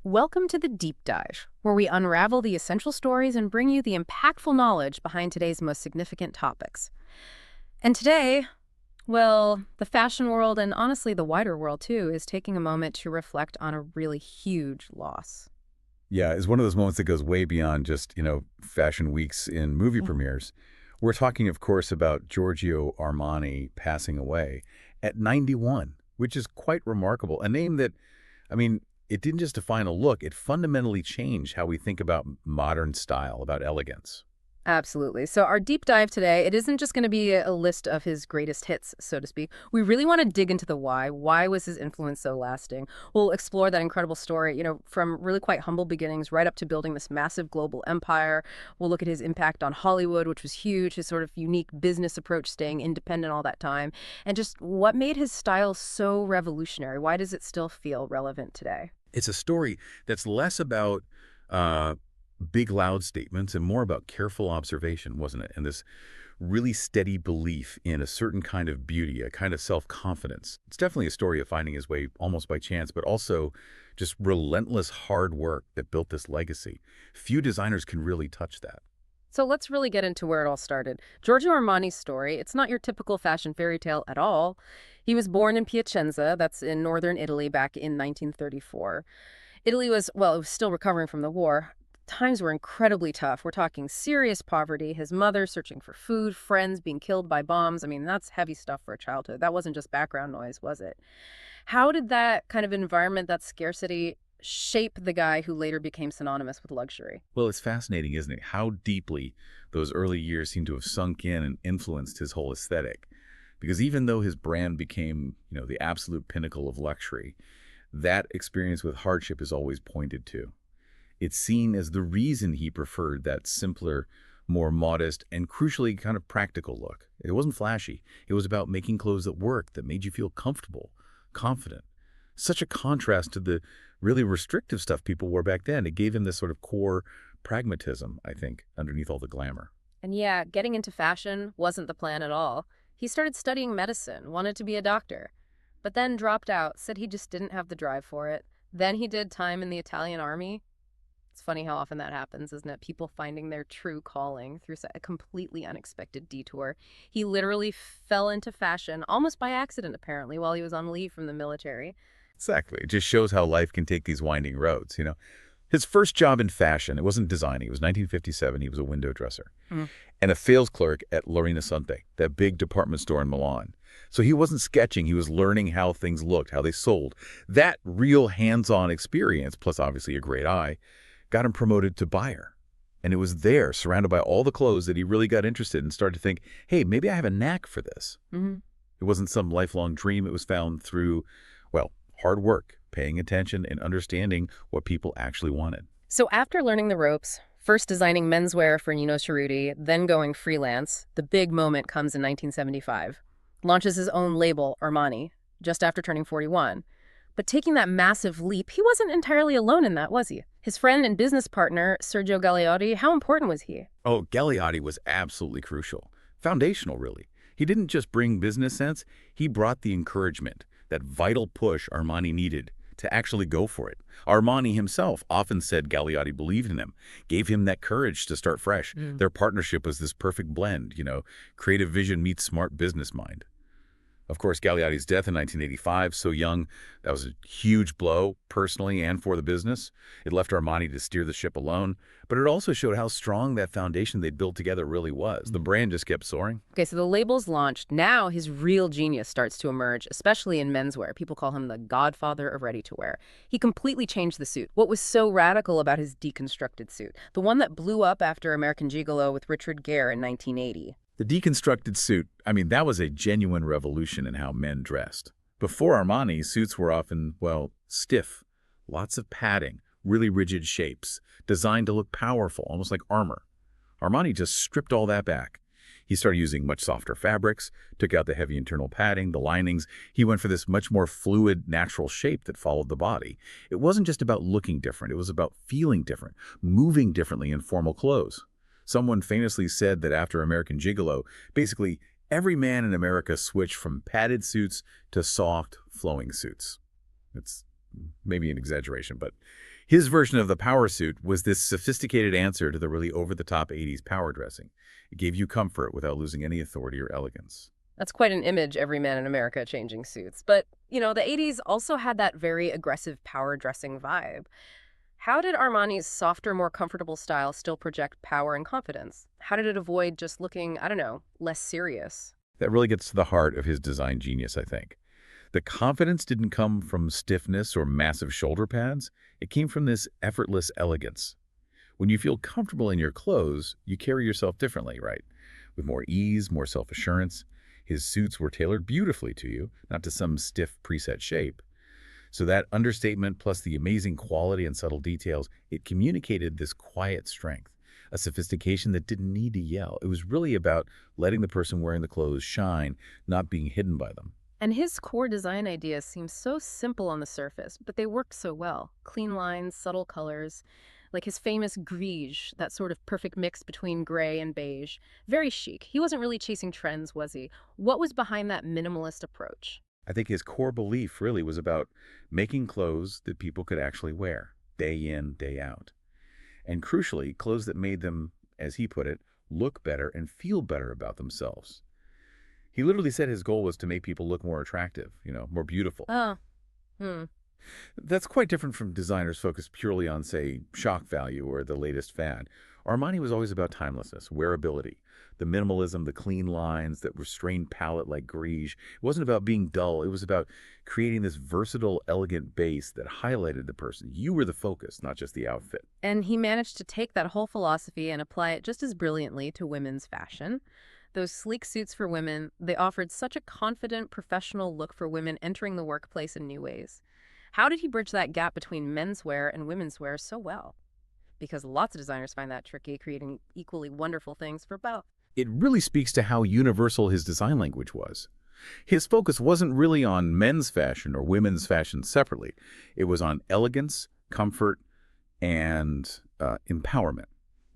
Welcome to the Deep Dive, where we unravel the essential stories and bring you the impactful knowledge behind today's most significant topics. And today, well, the fashion world, and honestly the wider world too, is taking a moment to reflect on a really huge loss. Yeah, it's one of those moments that goes way beyond just, fashion weeks in movie premieres. We're talking, of course, about Giorgio Armani passing away at 91, which is quite remarkable. A name that, I mean, it didn't just define a look, it fundamentally changed how we think about modern style, about elegance. Absolutely. So our deep dive today, it isn't just going to be a list of his greatest hits, so to speak. We really want to dig into the why. Why was his influence so lasting? We'll explore that incredible story, from really quite humble beginnings right up to building this massive global empire. We'll look at his impact on Hollywood, which was huge, his sort of unique business approach, staying independent all that time, and just what made his style so revolutionary. Why does it still feel relevant today? It's a story that's less about big, loud statements and more about careful observation, wasn't it? And this really steady belief in a certain kind of beauty, a kind of self-confidence. It's definitely a story of finding his way almost by chance, but also just relentless hard work that built this legacy. Few designers can really touch that. So let's really get into where it all started. Giorgio Armani's story, it's not your typical fashion fairy tale at all. He was born in Piacenza, that's in northern Italy, back in 1934. Italy was, well, it was still recovering from the war. Times were incredibly tough. We're talking serious poverty, his mother searching for food, friends being killed by bombs. I mean, that's heavy stuff for a childhood. That wasn't just background noise, was it? How did that kind of environment, that scarcity, shape the guy who later became synonymous with luxury? Well, it's fascinating, isn't it? How deeply those early years seem to have sunk in and influenced his whole aesthetic. Because even though his brand became, the absolute pinnacle of luxury, that experience with hardship is always pointed to. It's seen as the reason he preferred that simpler, more modest, and crucially kind of practical look. It wasn't flashy. It was about making clothes that worked, that made you feel comfortable, confident. Such a contrast to the really restrictive stuff people wore back then. It gave him this sort of core pragmatism, I think, underneath all the glamour. And yeah, getting into fashion wasn't the plan at all. He started studying medicine, wanted to be a doctor, but then dropped out, said he just didn't have the drive for it. Then he did time in the Italian army. It's funny how often that happens, isn't it? People finding their true calling through a completely unexpected detour. He literally fell into fashion, almost by accident, apparently, while he was on leave from the military. Exactly. It just shows how life can take these winding roads, His first job in fashion, it wasn't designing. It was 1957. He was a window dresser and a sales clerk at Lorena Sante, that big department store in Milan. So he wasn't sketching. He was learning how things looked, how they sold. That real hands-on experience, plus obviously a great eye, got him promoted to buyer. And it was there, surrounded by all the clothes, that he really got interested and started to think, hey, maybe I have a knack for this. It wasn't some lifelong dream. It was found through, hard work, paying attention, and understanding what people actually wanted. So after learning the ropes, first designing menswear for Nino Cerruti, then going freelance, the big moment comes in 1975. Launches his own label, Armani, just after turning 41. But taking that massive leap, he wasn't entirely alone in that, was he? His friend and business partner, Sergio Gagliotti, how important was he? Oh, Gagliotti was absolutely crucial. Foundational, really. He didn't just bring business sense, he brought the encouragement, that vital push Armani needed to actually go for it. Armani himself often said Gagliotti believed in him, gave him that courage to start fresh. Their partnership was this perfect blend, creative vision meets smart business mind. Of course, Gagliotti's death in 1985, so young, that was a huge blow, personally and for the business. It left Armani to steer the ship alone, but it also showed how strong that foundation they'd built together really was. The brand just kept soaring. Okay, so the label's launched. Now his real genius starts to emerge, especially in menswear. People call him the godfather of ready-to-wear. He completely changed the suit. What was so radical about his deconstructed suit? The one that blew up after American Gigolo with Richard Gere in 1980. The deconstructed suit, that was a genuine revolution in how men dressed. Before Armani, suits were often, stiff, lots of padding, really rigid shapes, designed to look powerful, almost like armor. Armani just stripped all that back. He started using much softer fabrics, took out the heavy internal padding, the linings. He went for this much more fluid, natural shape that followed the body. It wasn't just about looking different. It was about feeling different, moving differently in formal clothes. Someone famously said that after American Gigolo, basically every man in America switched from padded suits to soft, flowing suits. It's maybe an exaggeration, but His version of the power suit was this sophisticated answer to the really over-the-top 80s power dressing. It gave you comfort without losing any authority or elegance. That's quite an image, every man in America changing suits. But, the 80s also had that very aggressive power dressing vibe. How did Armani's softer, more comfortable style still project power and confidence? How did it avoid just looking, I don't know, less serious? That really gets to the heart of his design genius, I think. The confidence didn't come from stiffness or massive shoulder pads. It came from this effortless elegance. When you feel comfortable in your clothes, you carry yourself differently, right? With more ease, more self-assurance. His suits were tailored beautifully to you, not to some stiff preset shape. So that understatement plus the amazing quality and subtle details, it communicated this quiet strength, a sophistication that didn't need to yell. It was really about letting the person wearing the clothes shine, not being hidden by them. And his core design ideas seem so simple on the surface, but they work so well. Clean lines, subtle colors, like his famous grige, that sort of perfect mix between gray and beige. Very chic. He wasn't really chasing trends, was he? What was behind that minimalist approach? I think his core belief really was about making clothes that people could actually wear, day in, day out. And crucially, clothes that made them, as he put it, look better and feel better about themselves. He literally said his goal was to make people look more attractive, more beautiful. Oh, That's quite different from designers focused purely on, say, shock value or the latest fad. Armani was always about timelessness, wearability, the minimalism, the clean lines, that restrained palette like grige. It wasn't about being dull. It was about creating this versatile, elegant base that highlighted the person. You were the focus, not just the outfit. and he managed to take that whole philosophy and apply it just as brilliantly to women's fashion. Those sleek suits for women, they offered such a confident, professional look for women entering the workplace in new ways. How did he bridge that gap between menswear and women's wear so well? Because lots of designers find that tricky, creating equally wonderful things for both. It really speaks to how universal his design language was. His focus wasn't really on men's fashion or women's fashion separately. It was on elegance, comfort, and empowerment.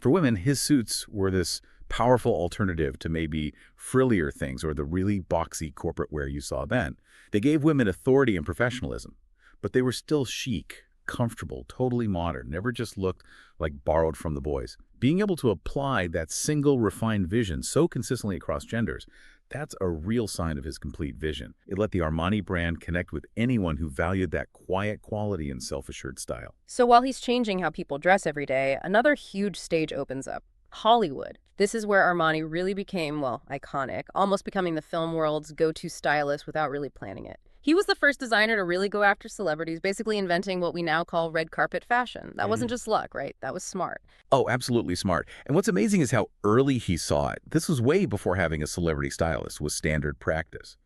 For women, his suits were this powerful alternative to maybe frillier things or the really boxy corporate wear you saw then. They gave women authority and professionalism, but they were still chic, comfortable, totally modern, never just looked like borrowed from the boys. Being able to apply that single refined vision so consistently across genders, that's a real sign of his complete vision. It let the Armani brand connect with anyone who valued that quiet quality and self-assured style. So while he's changing how people dress every day, another huge stage opens up. Hollywood. This is where Armani really became, well, iconic, almost becoming the film world's go-to stylist without really planning it. He was the first designer to really go after celebrities, basically inventing what we now call red carpet fashion. That wasn't just luck, right? That was smart. Oh, absolutely smart. And what's amazing is how early he saw it. This was way before having a celebrity stylist was standard practice.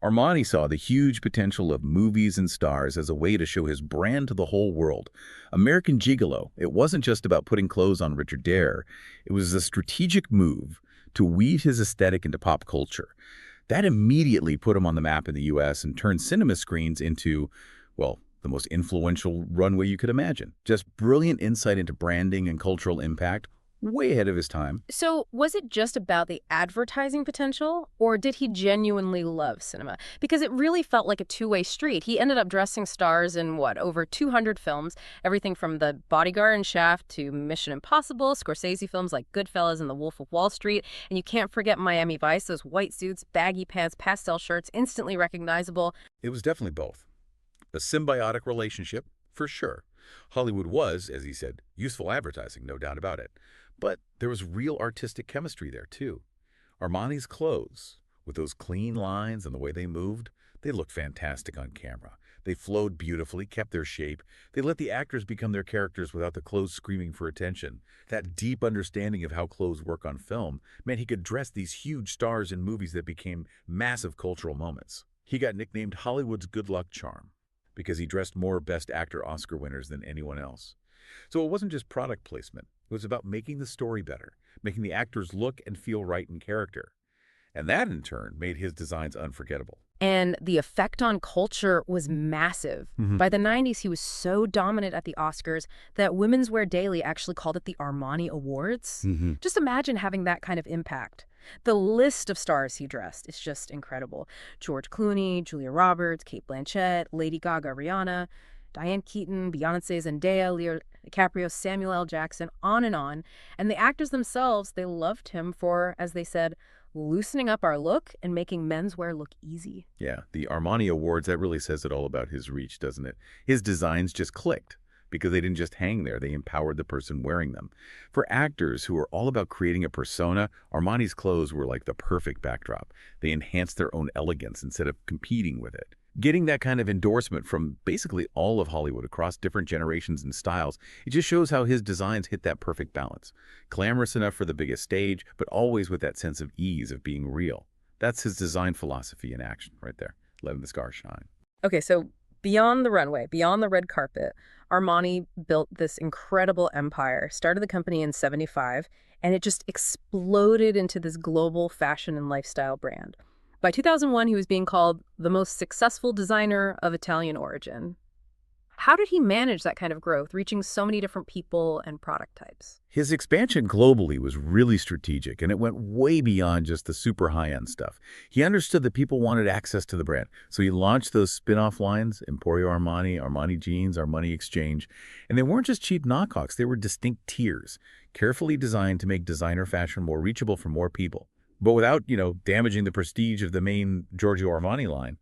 Armani saw the huge potential of movies and stars as a way to show his brand to the whole world. American Gigolo, it wasn't just about putting clothes on Richard Dare. It was a strategic move to weave his aesthetic into pop culture. That immediately put him on the map in the U.S. and turned cinema screens into, well, the most influential runway you could imagine. Just brilliant insight into branding and cultural impact, way ahead of his time. So was it just about the advertising potential, or did he genuinely love cinema? Because it really felt like a two-way street. He ended up dressing stars in, over 200 films, everything from The Bodyguard and Shaft to Mission Impossible, Scorsese films like Goodfellas and The Wolf of Wall Street, and you can't forget Miami Vice, those white suits, baggy pants, pastel shirts, instantly recognizable. It was definitely both. A symbiotic relationship, for sure. Hollywood was, as he said, useful advertising, no doubt about it. But there was real artistic chemistry there, too. Armani's clothes, with those clean lines and the way they moved, they looked fantastic on camera. They flowed beautifully, kept their shape. They let the actors become their characters without the clothes screaming for attention. That deep understanding of how clothes work on film meant he could dress these huge stars in movies that became massive cultural moments. He got nicknamed Hollywood's good luck charm because he dressed more Best Actor Oscar winners than anyone else. So it wasn't just product placement. It was about making the story better, making the actors look and feel right in character. And that, in turn, made his designs unforgettable. And the effect on culture was massive. By the 90s, he was so dominant at the Oscars that Women's Wear Daily actually called it the Armani Awards. Just imagine having that kind of impact. The list of stars he dressed is just incredible. George Clooney, Julia Roberts, Cate Blanchett, Lady Gaga, Rihanna. Diane Keaton, Beyonce, Zendaya, Leo DiCaprio, Samuel L. Jackson, on and on. And the actors themselves, they loved him for, as they said, loosening up our look and making menswear look easy. Yeah, the Armani Awards, that really says it all about his reach, doesn't it? His designs just clicked because they didn't just hang there. They empowered the person wearing them. For actors who are all about creating a persona, Armani's clothes were like the perfect backdrop. They enhanced their own elegance instead of competing with it. Getting that kind of endorsement from basically all of Hollywood across different generations and styles, it just shows how his designs hit that perfect balance. Glamorous enough for the biggest stage, but always with that sense of ease of being real. That's his design philosophy in action right there, letting the scars shine. Okay, so beyond the runway, beyond the red carpet, Armani built this incredible empire, started the company in '75, and it just exploded into this global fashion and lifestyle brand. By 2001, he was being called the most successful designer of Italian origin. How did he manage that kind of growth, reaching so many different people and product types? His expansion globally was really strategic, and it went way beyond just the super high-end stuff. He understood that people wanted access to the brand, so he launched those spin-off lines, Emporio Armani, Armani Jeans, Armani Exchange, and they weren't just cheap knockoffs, they were distinct tiers, carefully designed to make designer fashion more reachable for more people. But without, damaging the prestige of the main Giorgio Armani line.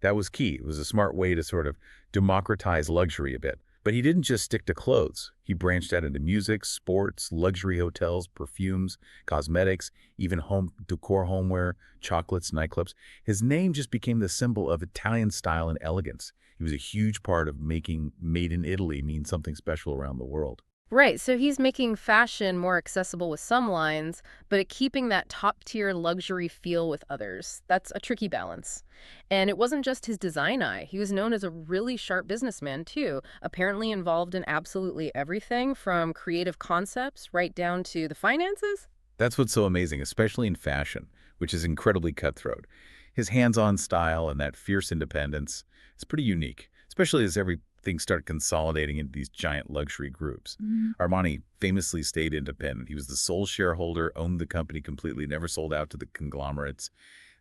That was key. It was a smart way to sort of democratize luxury a bit. But he didn't just stick to clothes. He branched out into music, sports, luxury hotels, perfumes, cosmetics, even home decor, homeware, chocolates, nightclubs. His name just became the symbol of Italian style and elegance. He was a huge part of making Made in Italy mean something special around the world. Right, so he's making fashion more accessible with some lines, but keeping that top-tier luxury feel with others. That's a tricky balance. And it wasn't just his design eye. He was known as a really sharp businessman, too, apparently involved in absolutely everything from creative concepts right down to the finances. That's what's so amazing, especially in fashion, which is incredibly cutthroat. His hands-on style and that fierce independence is pretty unique, especially as everything started consolidating into these giant luxury groups. Armani famously stayed independent. He was the sole shareholder, owned the company completely, never sold out to the conglomerates.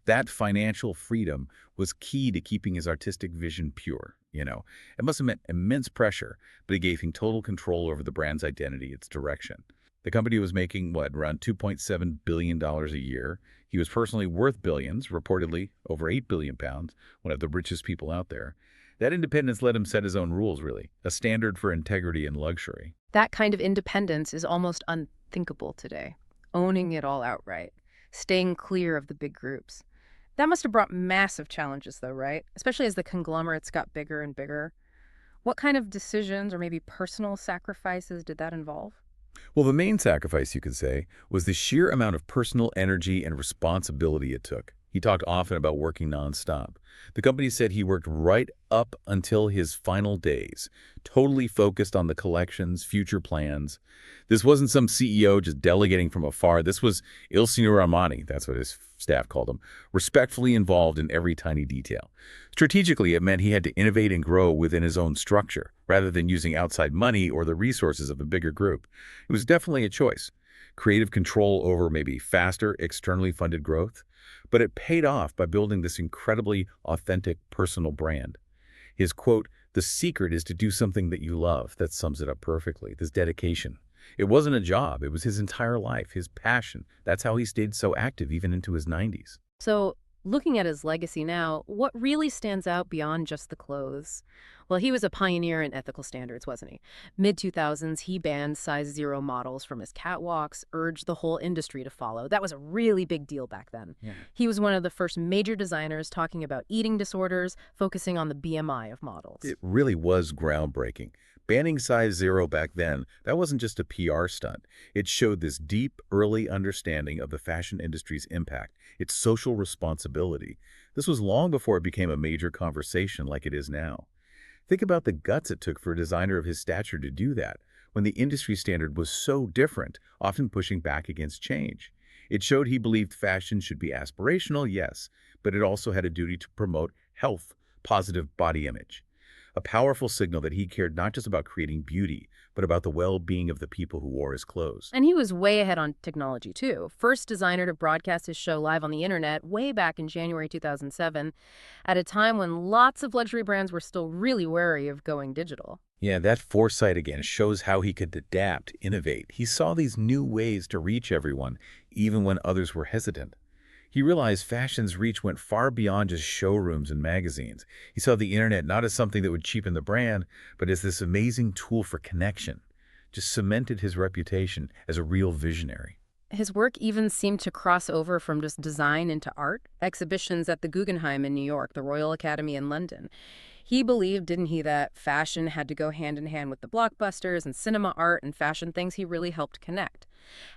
That financial freedom was key to keeping his artistic vision pure. It must have meant immense pressure, but it gave him total control over the brand's identity, its direction. The company was making, around $2.7 billion a year. He was personally worth billions, reportedly over £8 billion, one of the richest people out there. That independence let him set his own rules, really, a standard for integrity and luxury. That kind of independence is almost unthinkable today. Owning it all outright, staying clear of the big groups. That must have brought massive challenges, though, right? Especially as the conglomerates got bigger and bigger. What kind of decisions or maybe personal sacrifices did that involve? Well, the main sacrifice, you could say, was the sheer amount of personal energy and responsibility it took. He talked often about working nonstop. The company said he worked right up until his final days, totally focused on the collections, future plans. This wasn't some CEO just delegating from afar. This was Il Signor Armani, that's what his staff called him, respectfully involved in every tiny detail. Strategically, it meant he had to innovate and grow within his own structure, rather than using outside money or the resources of a bigger group. It was definitely a choice. Creative control over maybe faster, externally funded growth. But it paid off by building this incredibly authentic personal brand. His quote, "The secret is to do something that you love," that sums it up perfectly, this dedication. It wasn't a job, it was his entire life, his passion. That's how he stayed so active even into his 90s. So, looking at his legacy now, what really stands out beyond just the clothes? Well, he was a pioneer in ethical standards, wasn't he? Mid-2000s, he banned size zero models from his catwalks, urged the whole industry to follow. That was a really big deal back then. Yeah. He was one of the first major designers talking about eating disorders, focusing on the BMI of models. It really was groundbreaking. Banning size zero back then, that wasn't just a PR stunt. It showed this deep, early understanding of the fashion industry's impact, its social responsibility. This was long before it became a major conversation like it is now. Think about the guts it took for a designer of his stature to do that, when the industry standard was so different, often pushing back against change. It showed he believed fashion should be aspirational, yes, but it also had a duty to promote health, positive body image. A powerful signal that he cared not just about creating beauty, but about the well-being of the people who wore his clothes. And he was way ahead on technology, too. First designer to broadcast his show live on the internet way back in January 2007, at a time when lots of luxury brands were still really wary of going digital. Yeah, that foresight again shows how he could adapt, innovate. He saw these new ways to reach everyone, even when others were hesitant. He realized fashion's reach went far beyond just showrooms and magazines. He saw the internet not as something that would cheapen the brand, but as this amazing tool for connection. Just cemented his reputation as a real visionary. His work even seemed to cross over from just design into art. Exhibitions at the Guggenheim in New York, the Royal Academy in London. He believed, didn't he, that fashion had to go hand in hand with the blockbusters and cinema art and fashion things. He really helped connect.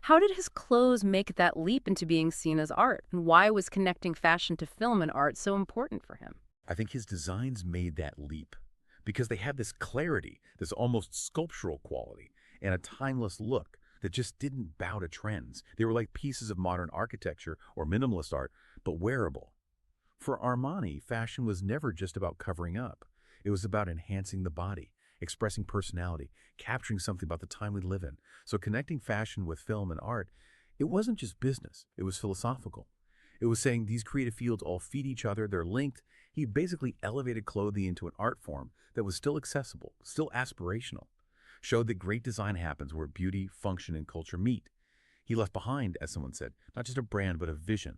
How did his clothes make that leap into being seen as art? And why was connecting fashion to film and art so important for him? I think his designs made that leap because they had this clarity, this almost sculptural quality, and a timeless look that just didn't bow to trends. They were like pieces of modern architecture or minimalist art, but wearable. For Armani, fashion was never just about covering up. It was about enhancing the body, expressing personality, capturing something about the time we live in. So connecting fashion with film and art, it wasn't just business, it was philosophical. It was saying these creative fields all feed each other, they're linked. He basically elevated clothing into an art form that was still accessible, still aspirational. Showed that great design happens where beauty, function, and culture meet. He left behind, as someone said, not just a brand, but a vision.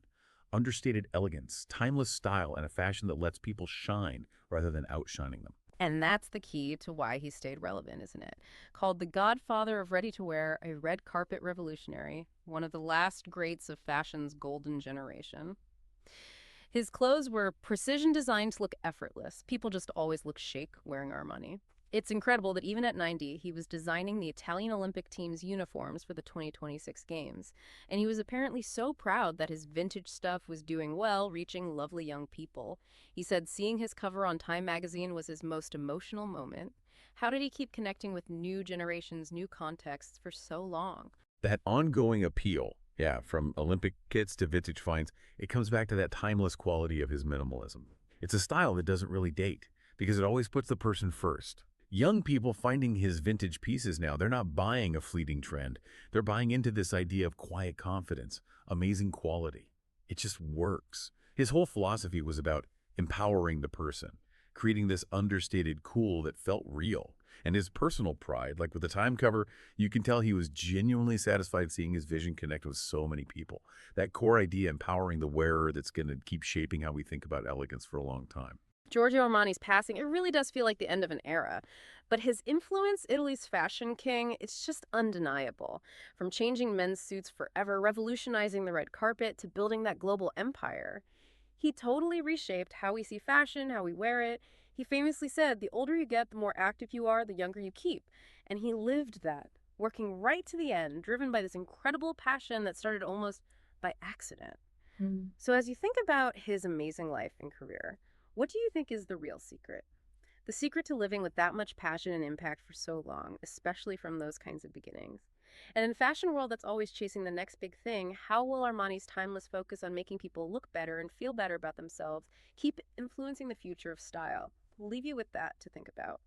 Understated elegance, timeless style, and a fashion that lets people shine rather than outshining them. And that's the key to why he stayed relevant, isn't it? Called the godfather of ready-to-wear, a red carpet revolutionary, one of the last greats of fashion's golden generation. His clothes were precision designed to look effortless. People just always look chic wearing Armani. It's incredible that even at 90, he was designing the Italian Olympic team's uniforms for the 2026 Games. And he was apparently so proud that his vintage stuff was doing well, reaching lovely young people. He said seeing his cover on Time magazine was his most emotional moment. How did he keep connecting with new generations, new contexts for so long? That ongoing appeal, yeah, from Olympic kits to vintage finds, it comes back to that timeless quality of his minimalism. It's a style that doesn't really date because it always puts the person first. Young people finding his vintage pieces now, they're not buying a fleeting trend. They're buying into this idea of quiet confidence, amazing quality. It just works. His whole philosophy was about empowering the person, creating this understated cool that felt real. And his personal pride, like with the Time cover, you can tell he was genuinely satisfied seeing his vision connect with so many people. That core idea empowering the wearer that's going to keep shaping how we think about elegance for a long time. Giorgio Armani's passing, it really does feel like the end of an era. But his influence, Italy's fashion king, it's just undeniable. From changing men's suits forever, revolutionizing the red carpet, to building that global empire. He totally reshaped how we see fashion, how we wear it. He famously said, the older you get, the more active you are, the younger you keep. And he lived that, working right to the end, driven by this incredible passion that started almost by accident. So as you think about his amazing life and career, what do you think is the real secret? The secret to living with that much passion and impact for so long, especially from those kinds of beginnings. And in a fashion world that's always chasing the next big thing, how will Armani's timeless focus on making people look better and feel better about themselves keep influencing the future of style? We'll leave you with that to think about.